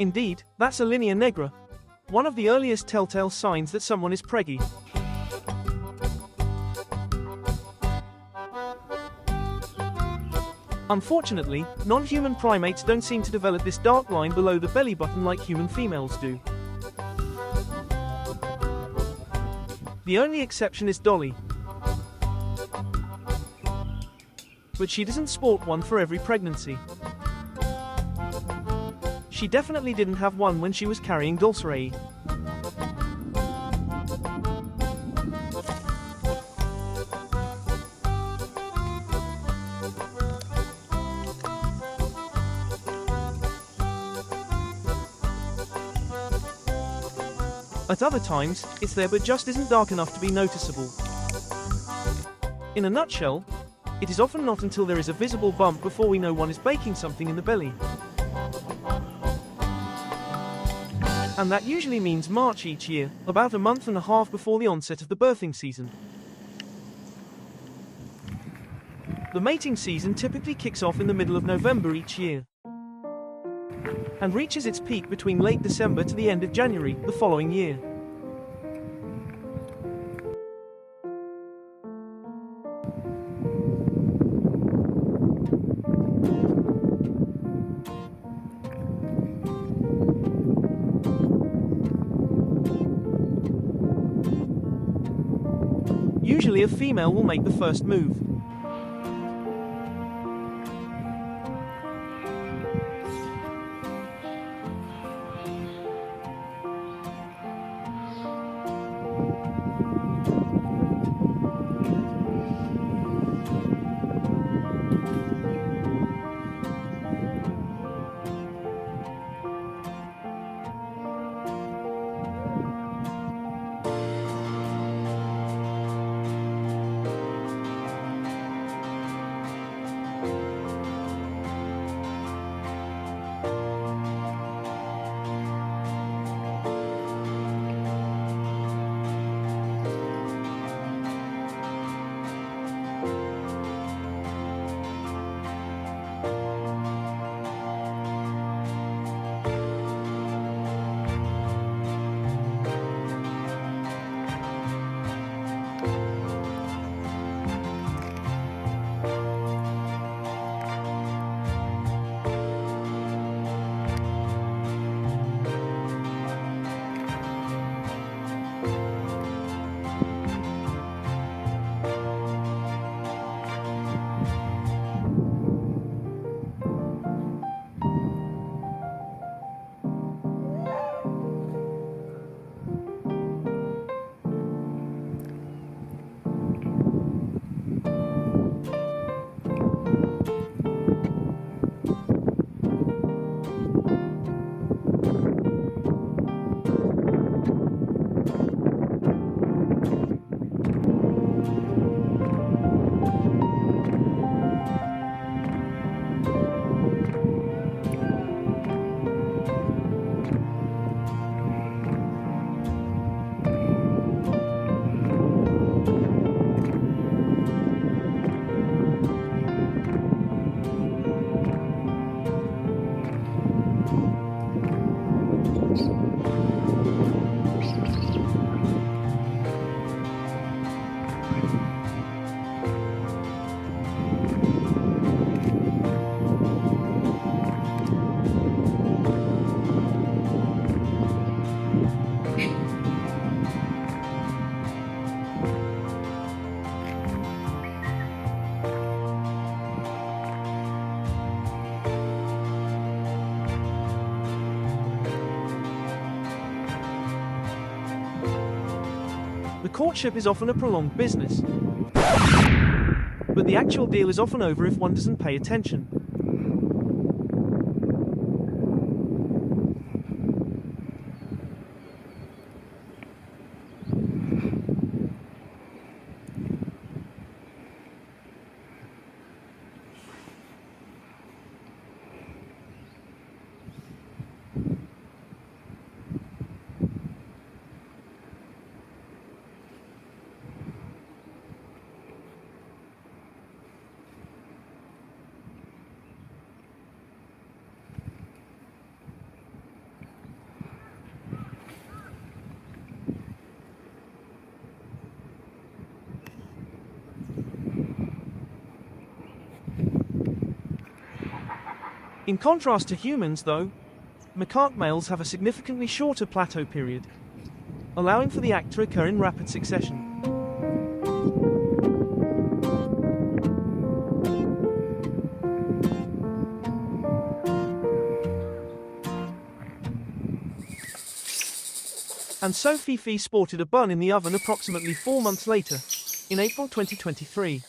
Indeed, that's a linea nigra, one of the earliest telltale signs that someone is preggy. Unfortunately, non-human primates don't seem to develop this dark line below the belly button like human females do. The only exception is Dolly. But she doesn't sport one for every pregnancy. She definitely didn't have one when she was carrying Dulcerae. At other times, it's there but just isn't dark enough to be noticeable. In a nutshell, it is often not until there is a visible bump before we know one is baking something in the belly. And that usually means March each year, about a month and a half before the onset of the birthing season. The mating season typically kicks off in the middle of November each year, and reaches its peak between late December to the end of January the following year. Usually a female will make the first move. The courtship is often a prolonged business, but the actual deal is often over if one doesn't pay attention. In contrast to humans, though, macaque males have a significantly shorter plateau period, allowing for the act to occur in rapid succession. And so Fifi sported a bun in the oven approximately 4 months later, in April 2023.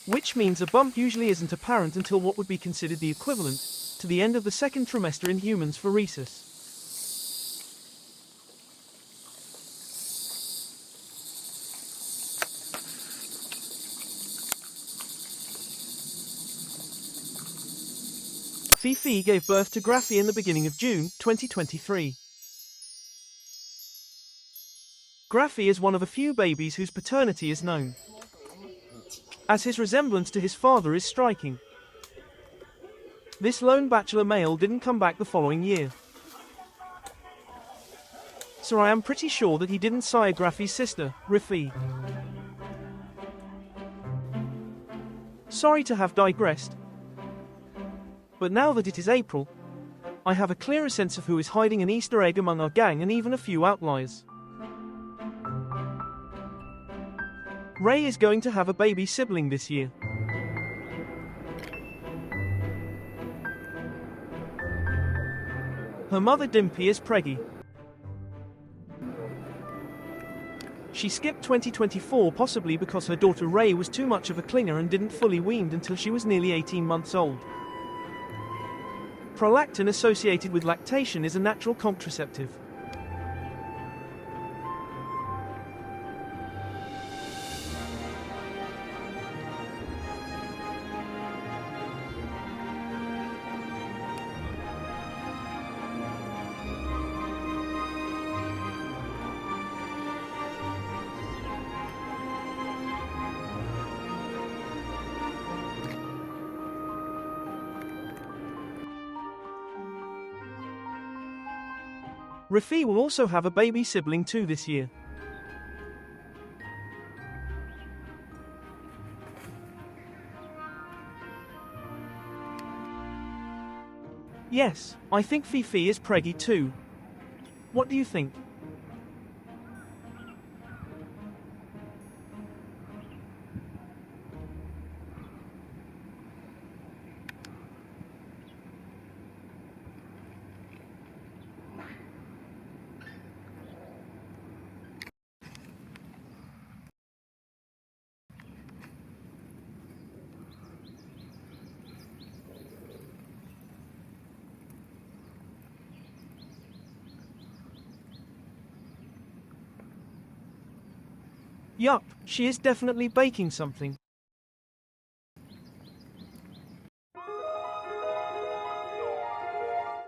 Which means a bump usually isn't apparent until what would be considered the equivalent to the end of the second trimester in humans for rhesus. Fifi gave birth to Graffy in the beginning of June 2023. Graffy is one of a few babies whose paternity is known, as his resemblance to his father is striking. This lone bachelor male didn't come back the following year, so I am pretty sure that he didn't sire Graffy's sister, Rifi. Sorry to have digressed, but now that it is April, I have a clearer sense of who is hiding an Easter egg among our gang and even a few outliers. Ray is going to have a baby sibling this year. Her mother Dimpy is preggy. She skipped 2024 possibly because her daughter Ray was too much of a clinger and didn't fully weaned until she was nearly 18 months old. Prolactin associated with lactation is a natural contraceptive. Rafi will also have a baby sibling too this year. Yes, I think Fifi is preggy too. What do you think? Yup, she is definitely baking something.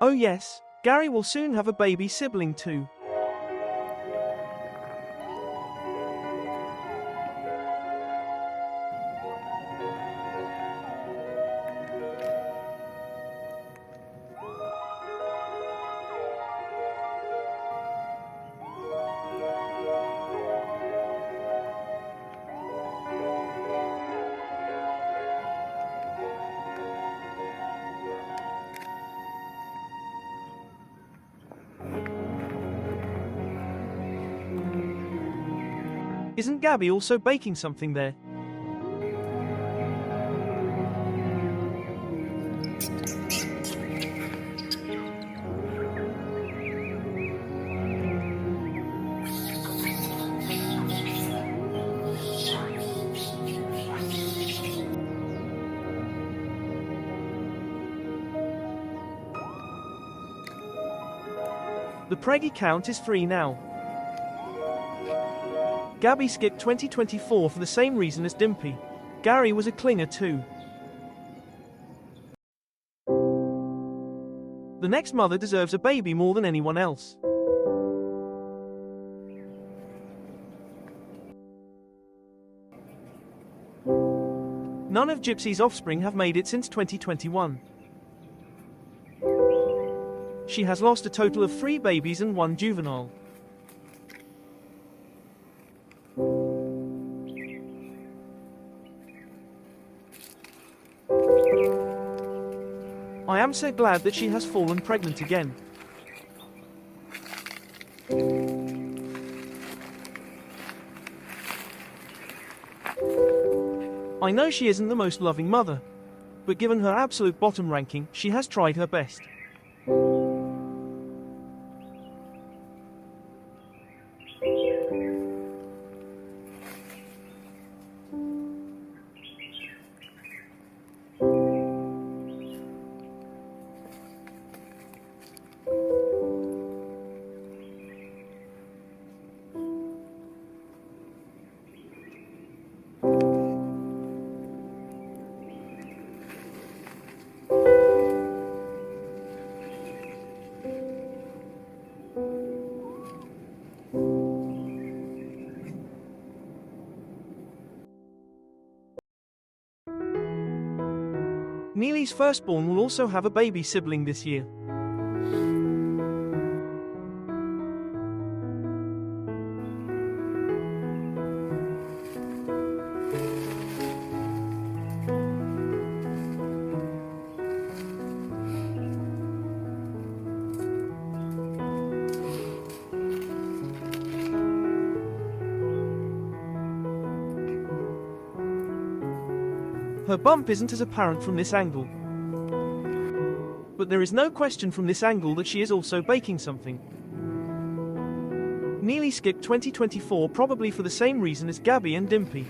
Oh yes, Gary will soon have a baby sibling too. Isn't Gabby also baking something there? The preggy count is 3 now. Gabby skipped 2024 for the same reason as Dimpy. Gary was a clinger too. The next mother deserves a baby more than anyone else. None of Gypsy's offspring have made it since 2021. She has lost a total of 3 babies and 1 juvenile. I am so glad that she has fallen pregnant again. I know she isn't the most loving mother, but given her absolute bottom ranking, she has tried her best. Neely's firstborn will also have a baby sibling this year. Her bump isn't as apparent from this angle. But there is no question from this angle that she is also baking something. Neely skipped 2024 probably for the same reason as Gabby and Dimpy.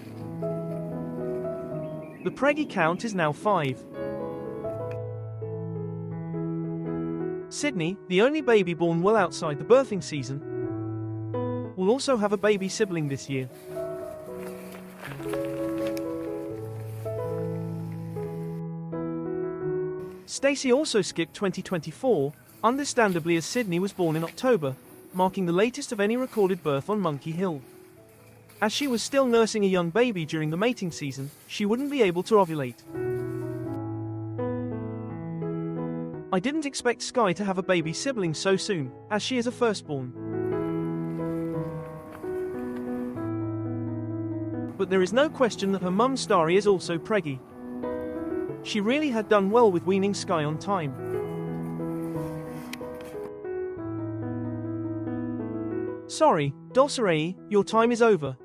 The preggy count is now 5. Sydney, the only baby born well outside the birthing season, will also have a baby sibling this year. Stacey also skipped 2024, understandably as Sydney was born in October, marking the latest of any recorded birth on Monkey Hill. As she was still nursing a young baby during the mating season, she wouldn't be able to ovulate. I didn't expect Sky to have a baby sibling so soon, as she is a firstborn. But there is no question that her mum Starry is also preggy. She really had done well with weaning Sky on time. Sorry, Dulcerai, your time is over.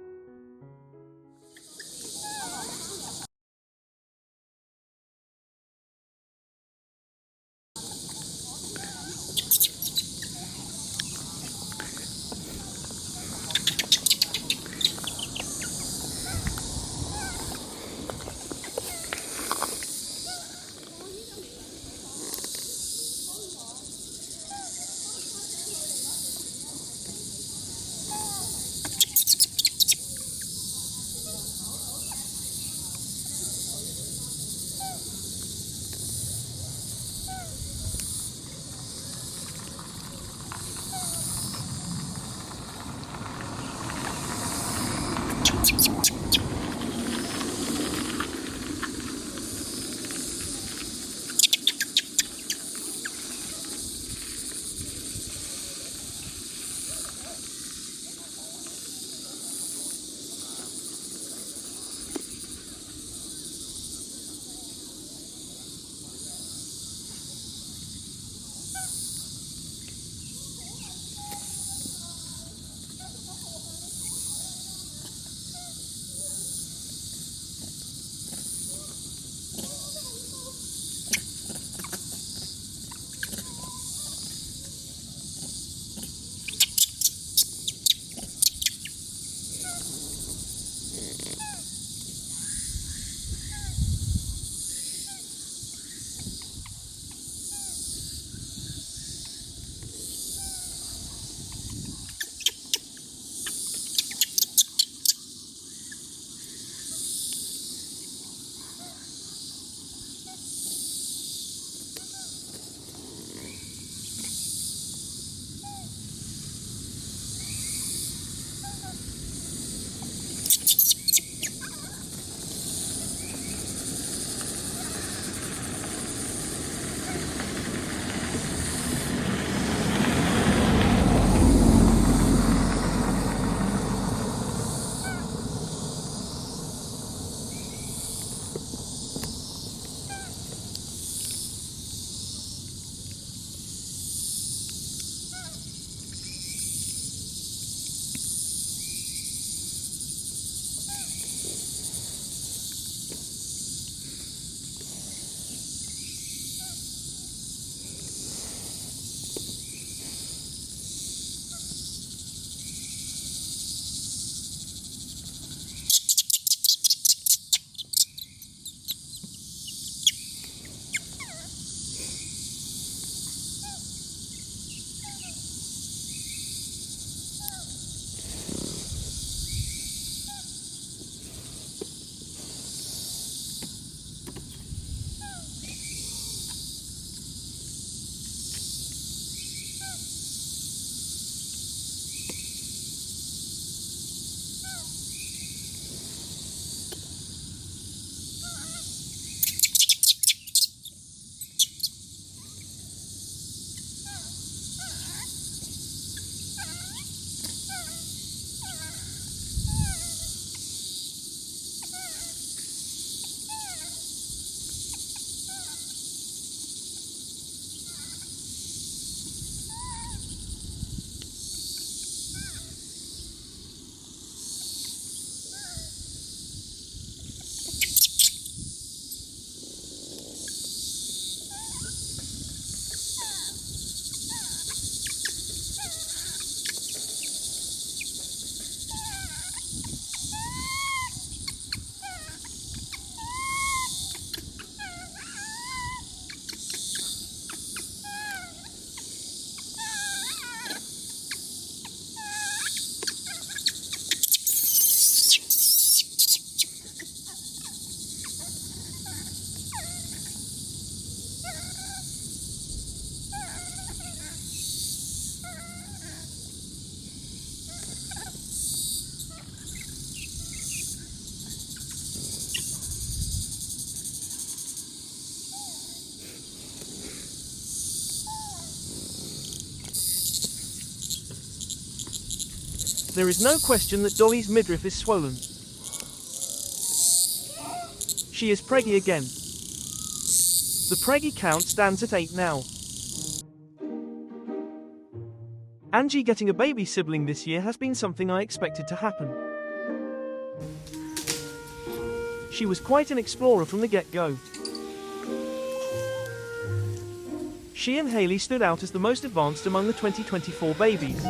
There is no question that Dolly's midriff is swollen. She is preggy again. The preggy count stands at 8 now. Angie getting a baby sibling this year has been something I expected to happen. She was quite an explorer from the get-go. She and Haley stood out as the most advanced among the 2024 babies.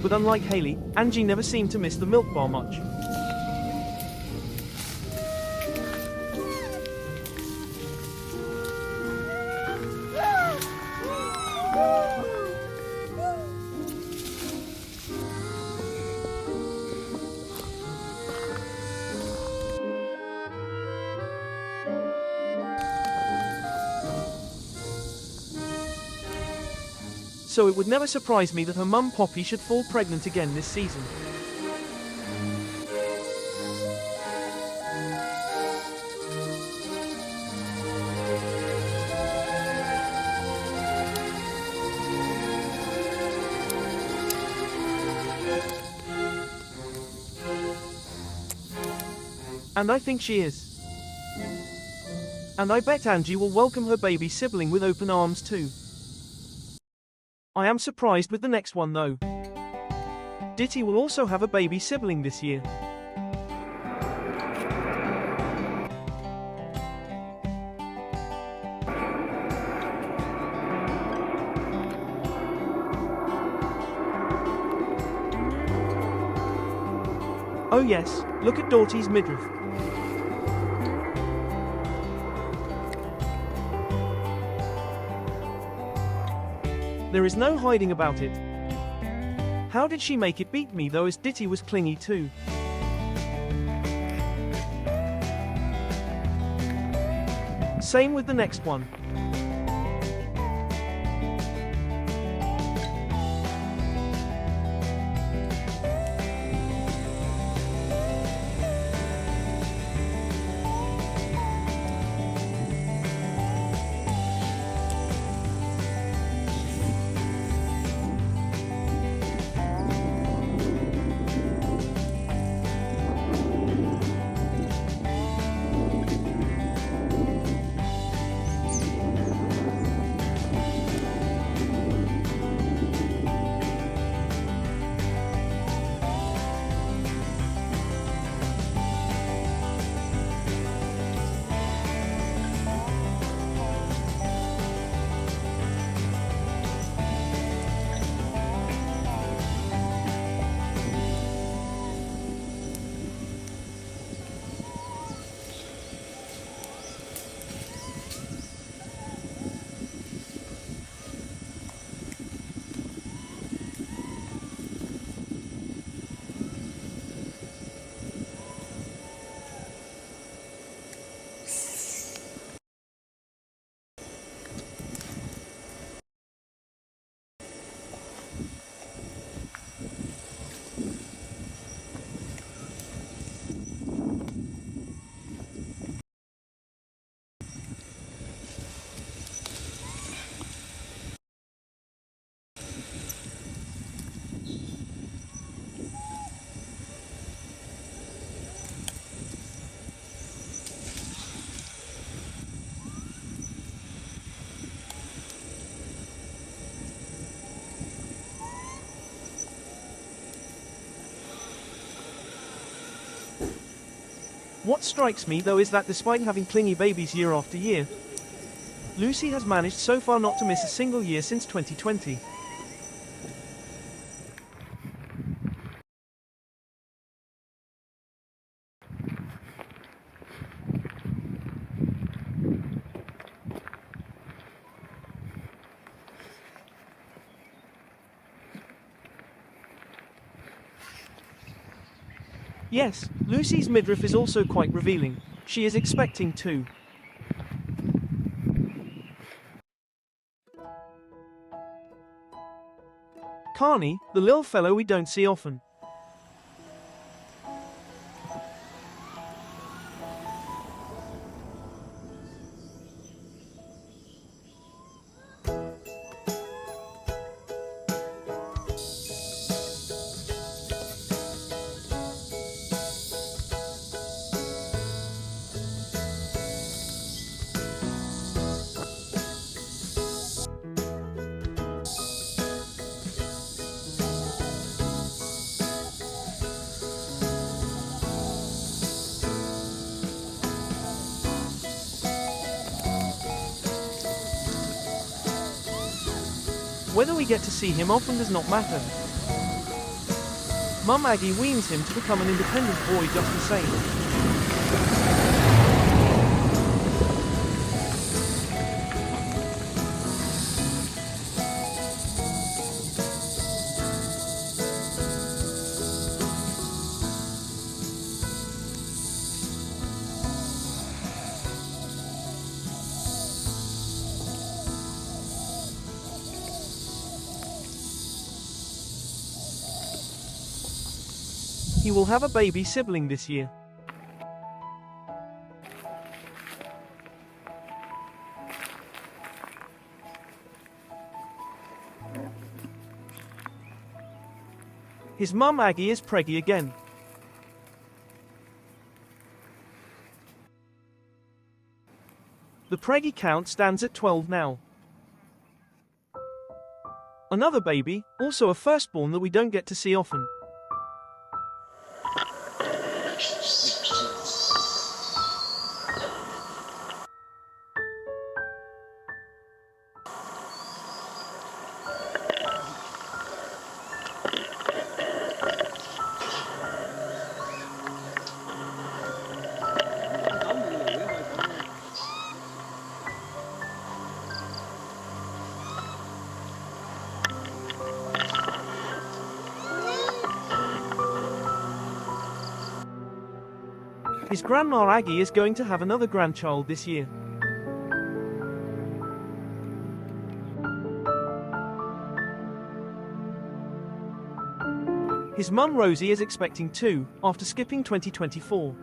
But unlike Haley, Angie never seemed to miss the milk bar much. So it would never surprise me that her mum Poppy should fall pregnant again this season. And I think she is. And I bet Angie will welcome her baby sibling with open arms too. I am surprised with the next one though. Ditty will also have a baby sibling this year. Oh yes, look at Doughty's midriff. There is no hiding about it. How did she make it beat me though, as Ditty was clingy too? Same with the next one. What strikes me though is that despite having clingy babies year after year, Lucy has managed so far not to miss a single year since 2020. Yes, Lucy's midriff is also quite revealing. She is expecting too. Carney, the little fellow we don't see often. Whether we get to see him often does not matter. Mum Aggie weans him to become an independent boy just the same. He will have a baby sibling this year. His mum Aggie is preggy again. The preggy count stands at 12 now. Another baby, also a firstborn that we don't get to see often. His grandma Aggie is going to have another grandchild this year. His mum Rosie is expecting 2, after skipping 2024.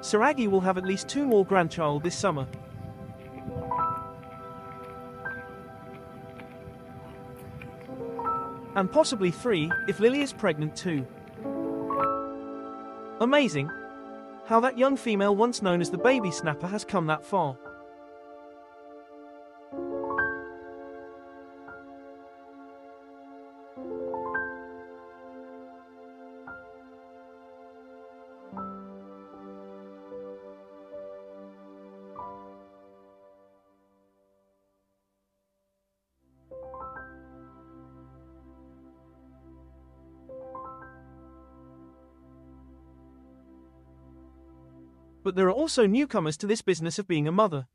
Sir Aggie will have at least 2 more grandchild this summer. And possibly 3, if Lily is pregnant too. Amazing how that young female once known as the baby snapper has come that far. But there are also newcomers to this business of being a mother.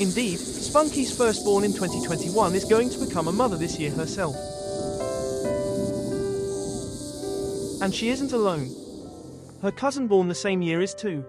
Indeed, Spunky's firstborn in 2021 is going to become a mother this year herself. And she isn't alone. Her cousin born the same year is too.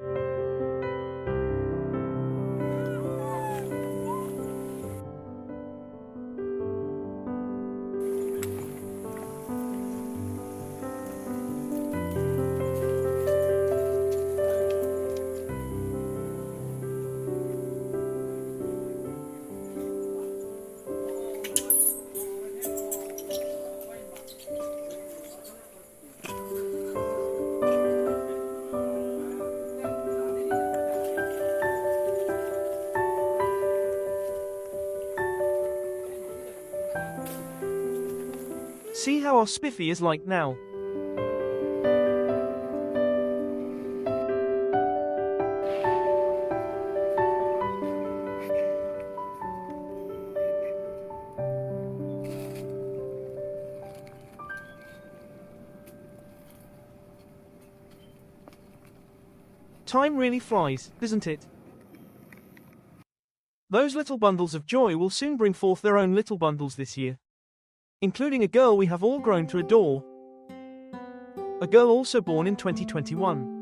See how our Spiffy is like now. Time really flies, doesn't it? Those little bundles of joy will soon bring forth their own little bundles this year, including a girl we have all grown to adore. A girl also born in 2021.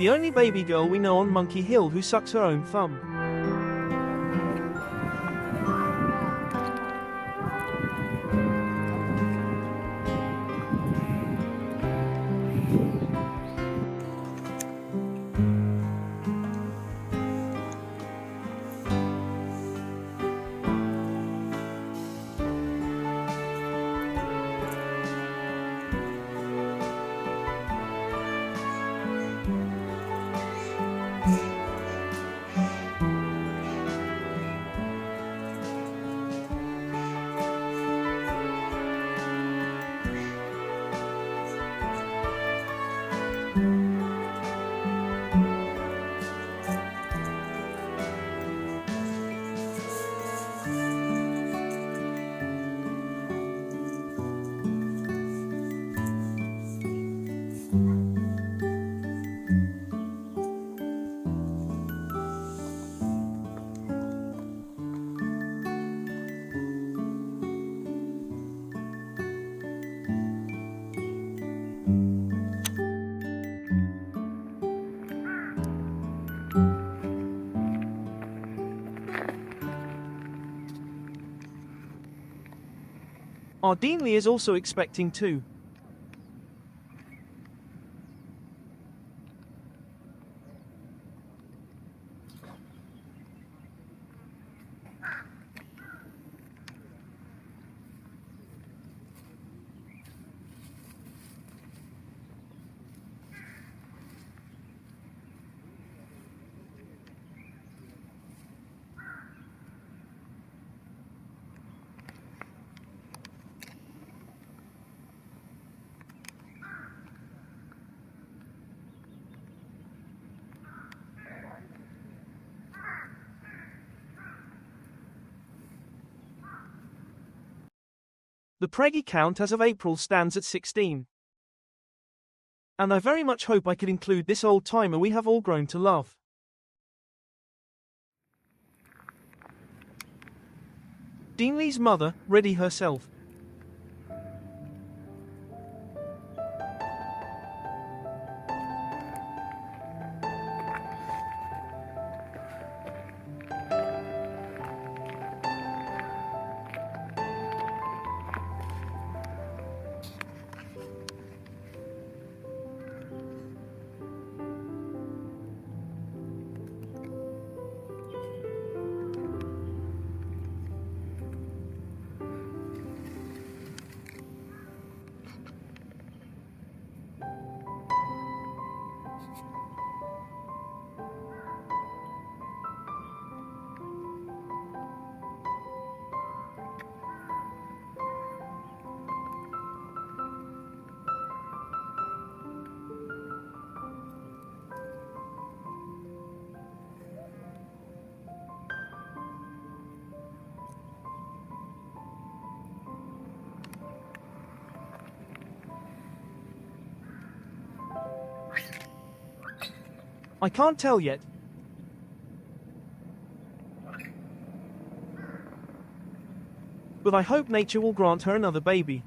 The only baby girl we know on Monkey Hill who sucks her own thumb. Our Deanley is also expecting too. The preggy count as of April stands at 16. And I very much hope I could include this old timer we have all grown to love. Deanley's mother, ready herself. I can't tell yet. But I hope nature will grant her another baby.